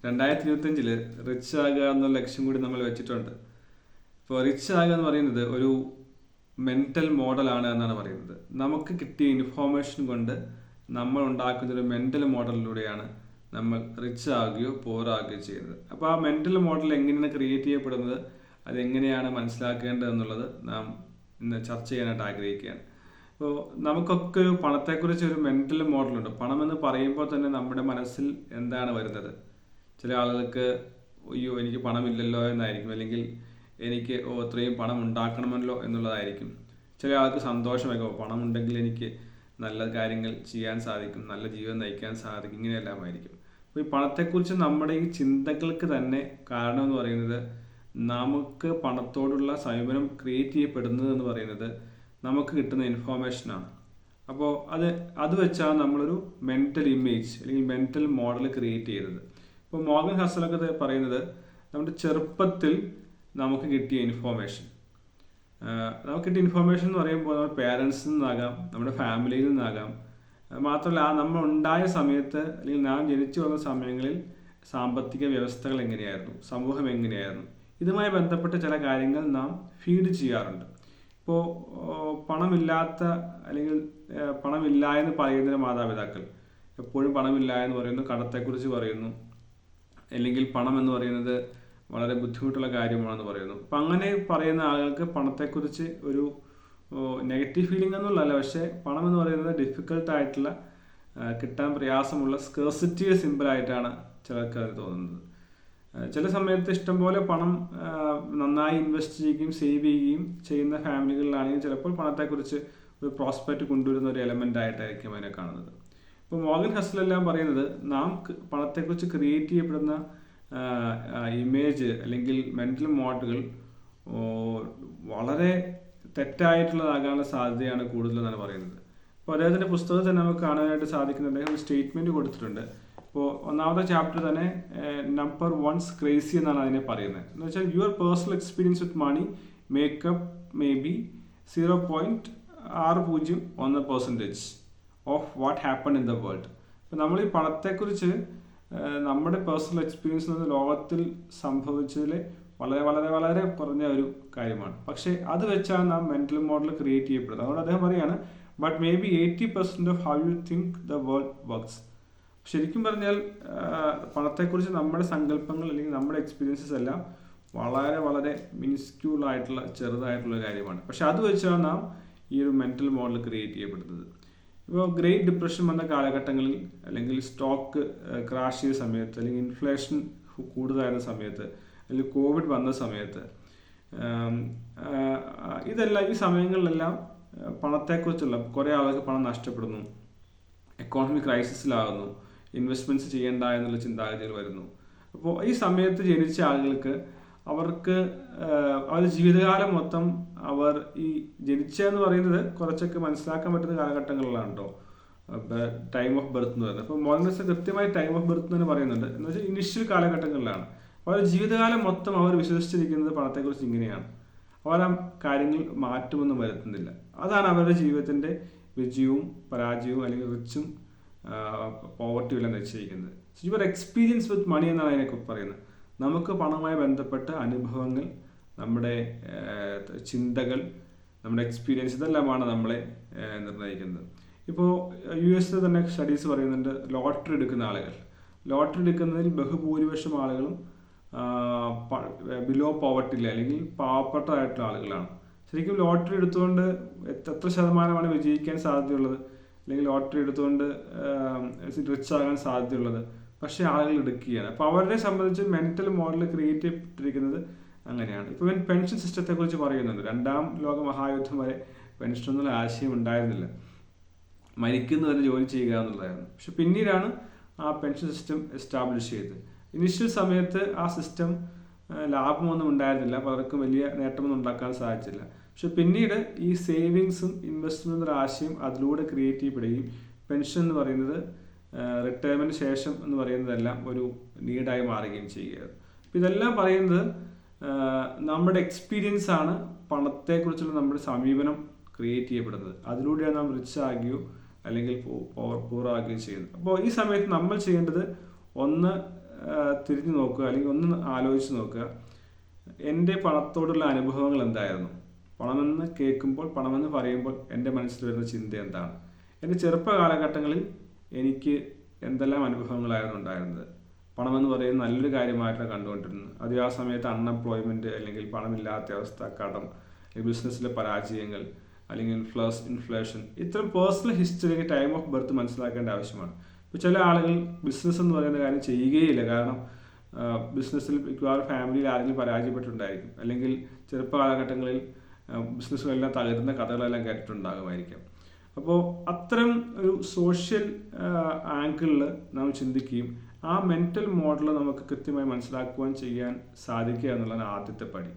2025 rich ആകുക എന്നുള്ള ലക്ഷ്യം കൂടി നമ്മൾ വെച്ചിട്ടുണ്ട്. ഇപ്പോൾ റിച്ച് ആകുക എന്ന് പറയുന്നത് ഒരു മെൻ്റൽ മോഡലാണ് എന്നാണ് പറയുന്നത്. നമുക്ക് കിട്ടിയ ഇൻഫോർമേഷൻ കൊണ്ട് നമ്മൾ ഉണ്ടാക്കുന്ന ഒരു മെൻ്റൽ മോഡലിലൂടെയാണ് നമ്മൾ റിച്ച് ആകുകയോ പോർ ആകുകയോ ചെയ്യുന്നത്. അപ്പോൾ ആ മെൻ്റൽ മോഡൽ എങ്ങനെയാണ് ക്രിയേറ്റ് ചെയ്യപ്പെടുന്നത്, അതെങ്ങനെയാണ് മനസ്സിലാക്കേണ്ടത് എന്നുള്ളത് നാം ഇന്ന് ചർച്ച ചെയ്യാനായിട്ട് ആഗ്രഹിക്കുകയാണ്. അപ്പോൾ നമുക്കൊക്കെ ഒരു പണത്തെക്കുറിച്ച് ഒരു മെൻ്റൽ മോഡലുണ്ട്. പണം എന്ന് പറയുമ്പോൾ തന്നെ നമ്മുടെ മനസ്സിൽ എന്താണ് വരുന്നത്? ചില ആളുകൾക്ക് അയ്യോ എനിക്ക് പണമില്ലല്ലോ എന്നായിരിക്കും, അല്ലെങ്കിൽ എനിക്ക് ഇത്രയും പണം ഉണ്ടാക്കണമല്ലോ എന്നുള്ളതായിരിക്കും. ചില ആൾക്ക് സന്തോഷമായിരിക്കും, പണം ഉണ്ടെങ്കിൽ എനിക്ക് നല്ല കാര്യങ്ങൾ ചെയ്യാൻ സാധിക്കും, നല്ല ജീവിതം നയിക്കാൻ സാധിക്കും, ഇങ്ങനെയെല്ലാമായിരിക്കും. അപ്പോൾ ഈ പണത്തെക്കുറിച്ച് നമ്മുടെ ഈ ചിന്തകൾക്ക് തന്നെ കാരണം എന്ന് പറയുന്നത്, നമുക്ക് പണത്തോടുള്ള സമീപനം ക്രിയേറ്റ് ചെയ്യപ്പെടുന്നത് എന്ന് പറയുന്നത് നമുക്ക് കിട്ടുന്ന ഇൻഫോർമേഷനാണ്. അപ്പോൾ അത് വെച്ചാണ് നമ്മളൊരു മെൻ്റൽ ഇമേജ് അല്ലെങ്കിൽ മെൻ്റൽ മോഡൽ ക്രിയേറ്റ് ചെയ്തത്. ഇപ്പോൾ മോർഗൻ ഹസലൊക്കെ പറയുന്നത് നമ്മുടെ ചെറുപ്പത്തിൽ നമുക്ക് കിട്ടിയ ഇൻഫോർമേഷൻ എന്ന് പറയുമ്പോൾ നമ്മുടെ പേരൻസിൽ നിന്നാകാം, നമ്മുടെ ഫാമിലിയിൽ നിന്നാകാം. മാത്രമല്ല നമ്മൾ ഉണ്ടായ സമയത്ത് അല്ലെങ്കിൽ നാം ജനിച്ചു വന്ന സമയങ്ങളിൽ സാമ്പത്തിക വ്യവസ്ഥകൾ എങ്ങനെയായിരുന്നു, സമൂഹം എങ്ങനെയായിരുന്നു, ഇതുമായി ബന്ധപ്പെട്ട ചില കാര്യങ്ങൾ നാം ഫീഡ് ചെയ്യാറുണ്ട്. ഇപ്പോൾ പണമില്ലാത്ത അല്ലെങ്കിൽ പണമില്ല എന്ന് പറയുന്ന മാതാപിതാക്കൾ എപ്പോഴും പണമില്ല എന്ന് പറയുന്നു, കടത്തെക്കുറിച്ച് പറയുന്നു, അല്ലെങ്കിൽ പണം എന്ന് പറയുന്നത് വളരെ ബുദ്ധിമുട്ടുള്ള കാര്യമാണെന്ന് പറയുന്നു. അപ്പം അങ്ങനെ പറയുന്ന ആളുകൾക്ക് പണത്തെക്കുറിച്ച് ഒരു നെഗറ്റീവ് ഫീലിംഗ് ഒന്നുമില്ല. പക്ഷേ പണം എന്ന് പറയുന്നത് ഡിഫിക്കൽട്ടായിട്ടുള്ള, കിട്ടാൻ പ്രയാസമുള്ള സ്കേഴ്സിറ്റിയെ സിമ്പിളായിട്ടാണ് ചിലർക്ക് അത് തോന്നുന്നത്. ചില സമയത്ത് ഇഷ്ടംപോലെ പണം നന്നായി ഇൻവെസ്റ്റ് ചെയ്യുകയും സേവ് ചെയ്യുകയും ചെയ്യുന്ന ഫാമിലികളിലാണെങ്കിൽ ചിലപ്പോൾ പണത്തെക്കുറിച്ച് ഒരു പ്രോസ്പെക്റ്റ് കൊണ്ടുവരുന്ന ഒരു എലമെൻ്റ് ആയിട്ടായിരിക്കും അതിനെ കാണുന്നത്. ഇപ്പോൾ മോർഗൻ ഹസലെല്ലാം പറയുന്നത് നാം പണത്തെക്കുറിച്ച് ക്രിയേറ്റ് ചെയ്യപ്പെടുന്ന ഇമേജ് അല്ലെങ്കിൽ മെൻ്റൽ മോഡലുകൾ വളരെ തെറ്റായിട്ടുള്ളതാകാനുള്ള സാധ്യതയാണ് കൂടുതലെന്നാണ് പറയുന്നത്. അപ്പോൾ അദ്ദേഹത്തിൻ്റെ പുസ്തകത്തിൽ തന്നെ നമുക്ക് കാണാനായിട്ട് സാധിക്കുന്ന അദ്ദേഹം ഒരു സ്റ്റേറ്റ്മെൻറ്റ് കൊടുത്തിട്ടുണ്ട്. ഇപ്പോൾ ഒന്നാമത്തെ ചാപ്റ്റർ തന്നെ നമ്പർ 1 ക്രേസി എന്നാണ് അതിനെ പറയുന്നത്. എന്ന് വെച്ചാൽ your personal experience with money makeup maybe 0.601% of what happen in the world. അപ്പോൾ നമ്മൾ ഈ പണത്തെക്കുറിച്ച് നമ്മുടെ പേഴ്സണൽ എക്സ്പീരിയൻസ് എന്നത് ലോകത്തിൽ സംഭവിച്ചതിൽ വളരെ വളരെ വളരെ കുറഞ്ഞ ഒരു കാര്യമാണ്. പക്ഷേ അത് വെച്ചാണ് നാം മെൻ്റൽ മോഡൽ ക്രിയേറ്റ് ചെയ്യപ്പെടുന്നത്. അതുകൊണ്ട് അദ്ദേഹം പറയുകയാണ്, but may be 80% of how you think the world works. ശരിക്കും പറഞ്ഞാൽ പണത്തെക്കുറിച്ച് നമ്മുടെ സങ്കല്പങ്ങൾ അല്ലെങ്കിൽ നമ്മുടെ എക്സ്പീരിയൻസസ് എല്ലാം വളരെ വളരെ മിനിസ്ക്യൂളായിട്ടുള്ള ചെറുതായിട്ടുള്ള കാര്യമാണ്. പക്ഷെ അത് വെച്ചാണ് നാം ഈ ഒരു മെൻ്റൽ മോഡൽ ക്രിയേറ്റ് ചെയ്യപ്പെടുന്നത്. ഇപ്പോൾ ഗ്രേറ്റ് ഡിപ്രഷൻ വന്ന കാലഘട്ടങ്ങളിൽ, അല്ലെങ്കിൽ സ്റ്റോക്ക് ക്രാഷ് ചെയ്ത സമയത്ത്, അല്ലെങ്കിൽ ഇൻഫ്ലേഷൻ കൂടുതലായിരുന്ന സമയത്ത്, അല്ലെങ്കിൽ കോവിഡ് വന്ന സമയത്ത്, ഈ സമയങ്ങളിലെല്ലാം പണത്തെക്കുറിച്ചുള്ള കുറേ ആളുകൾക്ക് പണം നഷ്ടപ്പെടുന്നു, എക്കോണമിക് ക്രൈസിസിലാകുന്നു, ഇൻവെസ്റ്റ്മെൻറ്റ്സ് ചെയ്യേണ്ട എന്നുള്ള ചിന്താഗതികൾ വരുന്നു. അപ്പോൾ ഈ സമയത്ത് ജനിച്ച ആളുകൾക്ക് അവരുടെ ജീവിതകാലം മൊത്തം അവർ ഈ ജനിച്ചതെന്ന് പറയുന്നത് കുറച്ചൊക്കെ മനസ്സിലാക്കാൻ പറ്റുന്ന കാലഘട്ടങ്ങളിലാണ് കേട്ടോ, ടൈം ഓഫ് ബർത്ത് എന്ന് പറയുന്നത്. അപ്പോൾ മോർഗൻ കൃത്യമായി ടൈം ഓഫ് ബർത്ത് എന്ന് പറയുന്നുണ്ട്. എന്ന് വെച്ചാൽ ഇനിഷ്യൽ കാലഘട്ടങ്ങളിലാണ് അവരുടെ ജീവിതകാലം മൊത്തം അവർ വിശ്വസിച്ചിരിക്കുന്നത് പണത്തെക്കുറിച്ച് ഇങ്ങനെയാണ്. അവർ ആ കാര്യങ്ങൾ മാറ്റമൊന്നും വരുത്തുന്നില്ല. അതാണ് അവരുടെ ജീവിതത്തിൻ്റെ വിജയവും പരാജയവും അല്ലെങ്കിൽ റിച്ചും പോവർട്ടിയും എല്ലാം നിശ്ചയിക്കുന്നത്. യുവർ എക്സ്പീരിയൻസ് വിത്ത് മണി എന്നാണ് അതിനൊക്കെ പറയുന്നത്. നമുക്ക് പണവുമായി ബന്ധപ്പെട്ട അനുഭവങ്ങൾ, നമ്മുടെ ചിന്തകൾ, നമ്മുടെ എക്സ്പീരിയൻസ് ഇതെല്ലാമാണ് നമ്മളെ നിർണ്ണയിക്കുന്നത്. ഇപ്പോൾ US തന്നെ സ്റ്റഡീസ് പറയുന്നുണ്ട്, ലോട്ടറി എടുക്കുന്നതിൽ ബഹുഭൂരിപക്ഷം ആളുകളും ബിലോ പോവർട്ടിയില്ല, അല്ലെങ്കിൽ പാവപ്പെട്ടതായിട്ടുള്ള ആളുകളാണ്. ശരിക്കും ലോട്ടറി എടുത്തുകൊണ്ട് എത്ര ശതമാനമാണ് വിജയിക്കാൻ സാധ്യതയുള്ളത്, അല്ലെങ്കിൽ ലോട്ടറി എടുത്തുകൊണ്ട് റിച്ച് ആകാൻ സാധ്യതയുള്ളത്? പക്ഷേ ആളുകൾ എടുക്കുകയാണ്. അപ്പോൾ അവരെ സംബന്ധിച്ച് മെൻ്റൽ മോഡൽ ക്രിയേറ്റ് ചെയ്തിരിക്കുന്നത് അങ്ങനെയാണ്. ഇപ്പോൾ പെൻഷൻ സിസ്റ്റത്തെക്കുറിച്ച് പറയുന്നുണ്ട്. 2ാം ലോക മഹായുദ്ധം വരെ പെൻഷൻ എന്നുള്ള ആശയം ഉണ്ടായിരുന്നില്ല, മരിക്കുന്നവരെ ജോലി ചെയ്യുക എന്നുള്ളതായിരുന്നു. പക്ഷെ പിന്നീടാണ് ആ പെൻഷൻ സിസ്റ്റം എസ്റ്റാബ്ലിഷ് ചെയ്തത്. ഇനിഷ്യൽ സമയത്ത് ആ സിസ്റ്റം ലാഭമൊന്നും ഉണ്ടായിരുന്നില്ല, പലർക്കും വലിയ നേട്ടമൊന്നും ഉണ്ടാക്കാൻ സാധിച്ചില്ല. പക്ഷെ പിന്നീട് ഈ സേവിങ്സും ഇൻവെസ്റ്റ്മെൻ്റ് ആശയം അതിലൂടെ ക്രിയേറ്റ് ചെയ്യപ്പെടുകയും പെൻഷൻ എന്ന് പറയുന്നത് റിട്ടയർമെൻറ്റ് ശേഷം എന്ന് പറയുന്നതെല്ലാം ഒരു നീഡായി മാറുകയും ചെയ്യുകയായിരുന്നു. അപ്പോൾ ഇതെല്ലാം പറയുന്നത് നമ്മുടെ എക്സ്പീരിയൻസ് ആണ് പണത്തെക്കുറിച്ചുള്ള നമ്മുടെ സമീപനം ക്രിയേറ്റ് ചെയ്യപ്പെടുന്നത്. അതിലൂടെയാണ് നാം റിച്ച് ആകുകയോ അല്ലെങ്കിൽ പൂറാകുകയോ ചെയ്യുന്നത്. അപ്പോൾ ഈ സമയത്ത് നമ്മൾ ചെയ്യേണ്ടത്, ഒന്ന് തിരിഞ്ഞു നോക്കുക, അല്ലെങ്കിൽ ഒന്ന് ആലോചിച്ച് നോക്കുക, എൻ്റെ പണത്തോടുള്ള അനുഭവങ്ങൾ എന്തായിരുന്നു? പണമെന്ന് കേൾക്കുമ്പോൾ, പണമെന്ന് പറയുമ്പോൾ എൻ്റെ മനസ്സിൽ വരുന്ന ചിന്ത എന്താണ്? എൻ്റെ ചെറുപ്പ കാലഘട്ടങ്ങളിൽ എനിക്ക് എന്തെല്ലാം അനുഭവങ്ങളായിരുന്നു ഉണ്ടായിരുന്നത്? പണമെന്ന് പറയുന്നത് നല്ലൊരു കാര്യമായിട്ടാണ് കണ്ടുകൊണ്ടിരുന്നത്. അത് ആ സമയത്ത് അൺഎംപ്ലോയ്മെൻറ്റ്, അല്ലെങ്കിൽ പണമില്ലാത്ത അവസ്ഥ, കടം, ബിസിനസ്സിലെ പരാജയങ്ങൾ, അല്ലെങ്കിൽ ഇൻഫ്ലേഷൻ, ഇത്തരം personal history, time of birth മനസ്സിലാക്കേണ്ട ആവശ്യമാണ്. ഇപ്പോൾ ചില ആളുകൾ ബിസിനസ് എന്ന് പറയുന്ന കാര്യം ചെയ്യുകയില്ല. കാരണം ബിസിനസ്സിൽ മിക്കവാറും ഫാമിലിയിൽ ആരെങ്കിലും പരാജയപ്പെട്ടിട്ടുണ്ടായിരിക്കും, അല്ലെങ്കിൽ ചെറുപ്പ കാലഘട്ടങ്ങളിൽ ബിസിനസ്സുകളെല്ലാം തകരുന്ന കഥകളെല്ലാം കേട്ടിട്ടുണ്ടാകുമായിരിക്കാം. അപ്പോൾ അത്തരം ഒരു സോഷ്യൽ ആംഗിളിൽ നാം ചിന്തിക്കുകയും ആ മെൻ്റൽ മോഡൽ നമുക്ക് കൃത്യമായി മനസ്സിലാക്കുവാൻ ചെയ്യാൻ സാധിക്കുക എന്നുള്ളതാണ് ആദ്യത്തെ പടി.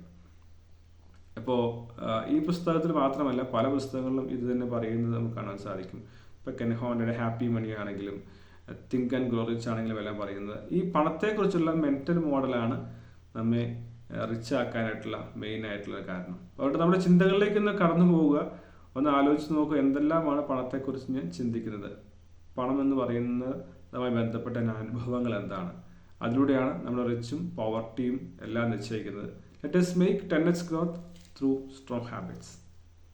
അപ്പോൾ ഈ പുസ്തകത്തിൽ മാത്രമല്ല, പല പുസ്തകങ്ങളിലും ഇത് തന്നെ പറയുന്നത് നമുക്ക് കാണാൻ സാധിക്കും. ഇപ്പോൾ കെൻ ഹോണ്ടയുടെ ഹാപ്പി മണി ആണെങ്കിലും, തിങ്ക് ആൻഡ് ഗ്രോ റിച്ച് ആണെങ്കിലും എല്ലാം പറയുന്നത് ഈ പണത്തെക്കുറിച്ചുള്ള മെൻ്റൽ മോഡലാണ് നമ്മെ റിച്ച് ആക്കാനായിട്ടുള്ള മെയിൻ ആയിട്ടുള്ള കാരണം. അതുകൊണ്ട് നമ്മുടെ ചിന്തകളിലേക്ക് ഒന്ന് കടന്നു പോവുക, ഒന്ന് ആലോചിച്ച് നോക്കുക, എന്തെല്ലാമാണ് പണത്തെക്കുറിച്ച് ഞാൻ ചിന്തിക്കുന്നത്, പണം എന്ന് പറയുന്നതുമായി ബന്ധപ്പെട്ട അനുഭവങ്ങൾ എന്താണ്, അതിലൂടെയാണ് നമ്മൾ റിച്ചും പോവർട്ടിയും എല്ലാം നിശ്ചയിക്കുന്നത്. Let us make 10x growth through strong habits.